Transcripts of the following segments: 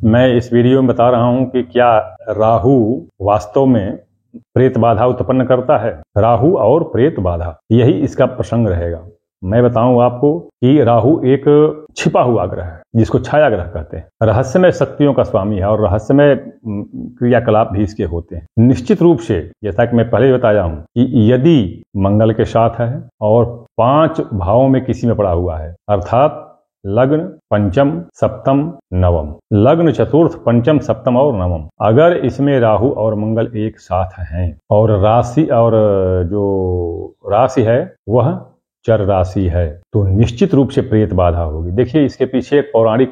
मैं इस वीडियो में बता रहा हूं कि क्या राहु वास्तव में प्रेत बाधा उत्पन्न करता है। राहु और प्रेत बाधा, यही इसका प्रसंग रहेगा। मैं बताऊं आपको कि राहु एक छिपा हुआ ग्रह है जिसको छाया ग्रह कहते हैं। रहस्यमय शक्तियों का स्वामी है और रहस्यमय क्रियाकलाप भी इसके होते हैं। निश्चित रूप से, जैसा कि मैं पहले ही बताया हूं, कि यदि मंगल के साथ है और 5 भावों में किसी में पड़ा हुआ है, अर्थात लग्न, पंचम, सप्तम, नवम, लग्न, चतुर्थ, पंचम, सप्तम और नवम, अगर इसमें राहु और मंगल एक साथ हैं और जो राशि है वह चर राशि है, तो निश्चित रूप से प्रेत बाधा होगी। देखिए, इसके पीछे एक पौराणिक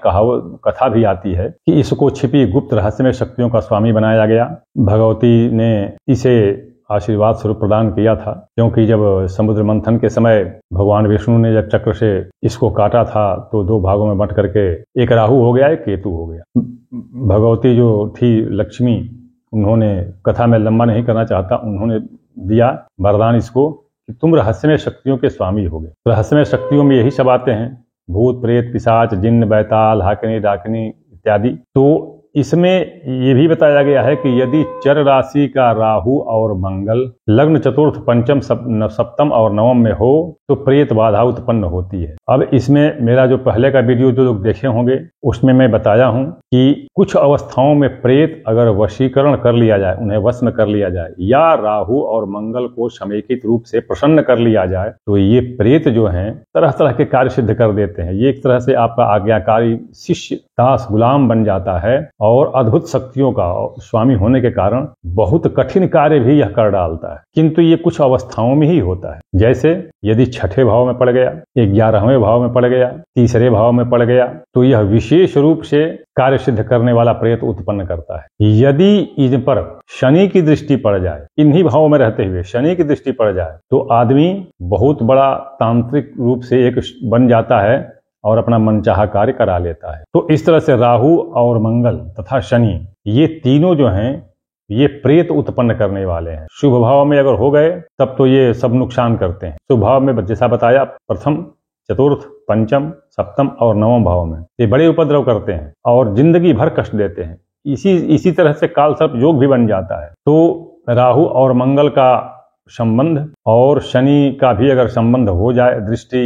कथा भी आती है कि इसको छिपी गुप्त रहस्यमय शक्तियों का स्वामी बनाया गया। भगवती ने इसे आशीर्वाद स्वरूप प्रदान किया था, क्योंकि जब समुद्र मंथन के समय भगवान विष्णु ने जब चक्र से इसको काटा था तो 2 भागों में बंट करके एक राहु हो गया, एक केतु हो गया। भगवती जो थी लक्ष्मी, उन्होंने, कथा में लंबा नहीं करना चाहता, उन्होंने दिया वरदान इसको कि तुम रहस्यमय शक्तियों के स्वामी होगे। रहस्यमय शक्तियों में यही सब आते हैं, भूत, प्रेत, पिशाच, जिन्न, बैताल, हाकिनी, डाकिनी इत्यादि। तो इसमें ये भी बताया गया है कि यदि चर राशि का राहु और मंगल लग्न, चतुर्थ, पंचम, सप्तम और नवम में हो तो प्रेत बाधा उत्पन्न होती है। अब इसमें मेरा जो पहले का वीडियो जो लोग देखे होंगे उसमें मैं बताया हूं कि कुछ अवस्थाओं में प्रेत अगर वशीकरण कर लिया जाए, उन्हें वश में कर लिया जाए, या राहु और मंगल को समेकित रूप से प्रसन्न कर लिया जाए, तो ये प्रेत जो हैं तरह तरह के कार्य सिद्ध कर देते हैं। ये एक तरह से आपका आज्ञाकारी शिष्य, दास, गुलाम बन जाता है और अद्भुत शक्तियों का स्वामी होने के कारण बहुत कठिन कार्य भी यह कर डालता है। किंतु ये कुछ अवस्थाओं में ही होता है। जैसे यदि 6ठे भाव में पड़ गया, 11वें भाव में पड़ गया, 3रे भाव में पड़ गया, तो यह विशेष रूप से कार्य सिद्ध करने वाला प्रेत उत्पन्न करता है। यदि इन पर शनि की दृष्टि पड़ जाए, इन्हीं भावों में रहते हुए शनि की दृष्टि पड़ जाए, तो आदमी बहुत बड़ा तांत्रिक रूप से एक बन जाता है और अपना मनचाहा कार्य करा लेता है। तो इस तरह से राहु और मंगल तथा शनि, ये तीनों जो हैं ये प्रेत उत्पन्न करने वाले हैं। शुभ भाव में अगर हो गए तब तो ये सब नुकसान करते हैं। शुभ भाव में जैसा बताया, प्रथम, चतुर्थ, पंचम, सप्तम और नवम भाव में ये बड़े उपद्रव करते हैं और जिंदगी भर कष्ट देते हैं। इसी तरह से काल सर्प योग भी बन जाता है। तो राहु और मंगल का संबंध और शनि का भी अगर संबंध हो जाए, दृष्टि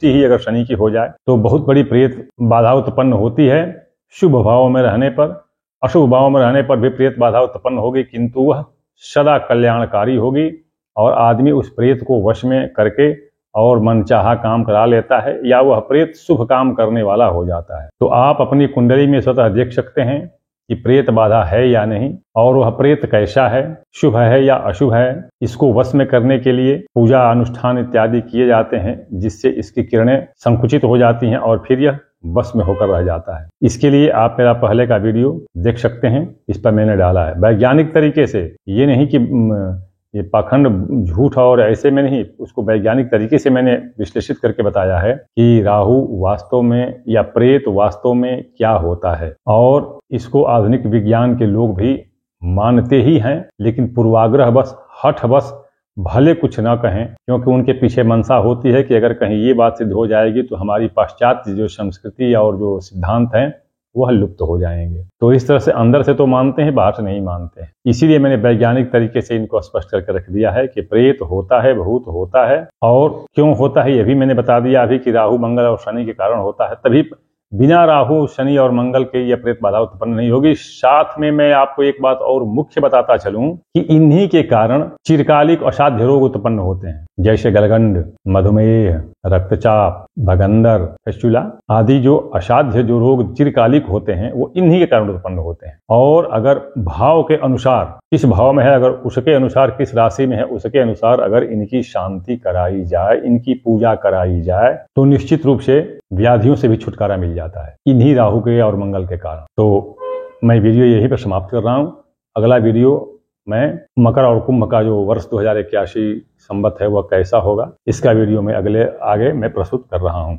ही अगर शनि की हो जाए तो बहुत बड़ी प्रेत बाधा उत्पन्न होती है। शुभ भाव में रहने पर, अशुभ भाव में रहने पर भी प्रेत बाधा उत्पन्न होगी, किंतु वह सदा कल्याणकारी होगी और आदमी उस प्रेत को वश में करके और मनचाहा काम करा लेता है, या वह प्रेत शुभ काम करने वाला हो जाता है। तो आप अपनी कुंडली में स्वतः देख सकते हैं कि प्रेत बाधा है या नहीं, और वह प्रेत कैसा है, शुभ है या अशुभ है। इसको वश में करने के लिए पूजा अनुष्ठान इत्यादि किए जाते हैं, जिससे इसकी किरणें संकुचित हो जाती हैं और फिर यह बस में होकर रह जाता है। इसके लिए आप मेरा पहले का वीडियो देख सकते हैं, इस पर मैंने डाला है वैज्ञानिक तरीके से। ये नहीं कि ये पाखंड झूठ और ऐसे में नहीं, उसको वैज्ञानिक तरीके से मैंने विश्लेषित करके बताया है कि राहु वास्तव में या प्रेत वास्तव में क्या होता है। और इसको आधुनिक विज्ञान के लोग भी मानते ही हैं, लेकिन पूर्वाग्रह बस, हठ बस, भले कुछ ना कहें, क्योंकि उनके पीछे मंशा होती है कि अगर कहीं ये बात सिद्ध हो जाएगी तो हमारी पाश्चात्य जो संस्कृति और जो सिद्धांत हैं वह लुप्त हो जाएंगे। तो इस तरह से अंदर से तो मानते हैं, बाहर से नहीं मानते हैं। इसीलिए मैंने वैज्ञानिक तरीके से इनको स्पष्ट करके रख दिया है कि प्रेत होता है, भूत होता है, और क्यों होता है ये भी मैंने बता दिया अभी कि राहु, मंगल और शनि के कारण होता है। तभी बिना राहु, शनि और मंगल के यह प्रेत बाधा उत्पन्न नहीं होगी। साथ में मैं आपको एक बात और मुख्य बताता चलूं कि इन्हीं के कारण चिरकालिक असाध्य रोग उत्पन्न होते हैं, जैसे गलगंड, मधुमेह, रक्तचाप, भगंदर, फिस्टुला आदि जो असाध्य जो रोग चिरकालिक होते हैं वो इन्हीं के कारण उत्पन्न होते हैं। और अगर भाव के अनुसार, किस भाव में है, अगर उसके अनुसार, किस राशि में है उसके अनुसार अगर इनकी शांति कराई जाए, इनकी पूजा कराई जाए, तो निश्चित रूप से व्याधियों से भी छुटकारा मिल जाता है, इन्हीं राहु के और मंगल के कारण। तो मैं वीडियो यहीं पर समाप्त कर रहा हूं। अगला वीडियो मैं मकर और कुंभ का जो वर्ष 2081 संवत है वह कैसा होगा, इसका वीडियो में आगे मैं प्रस्तुत कर रहा हूं।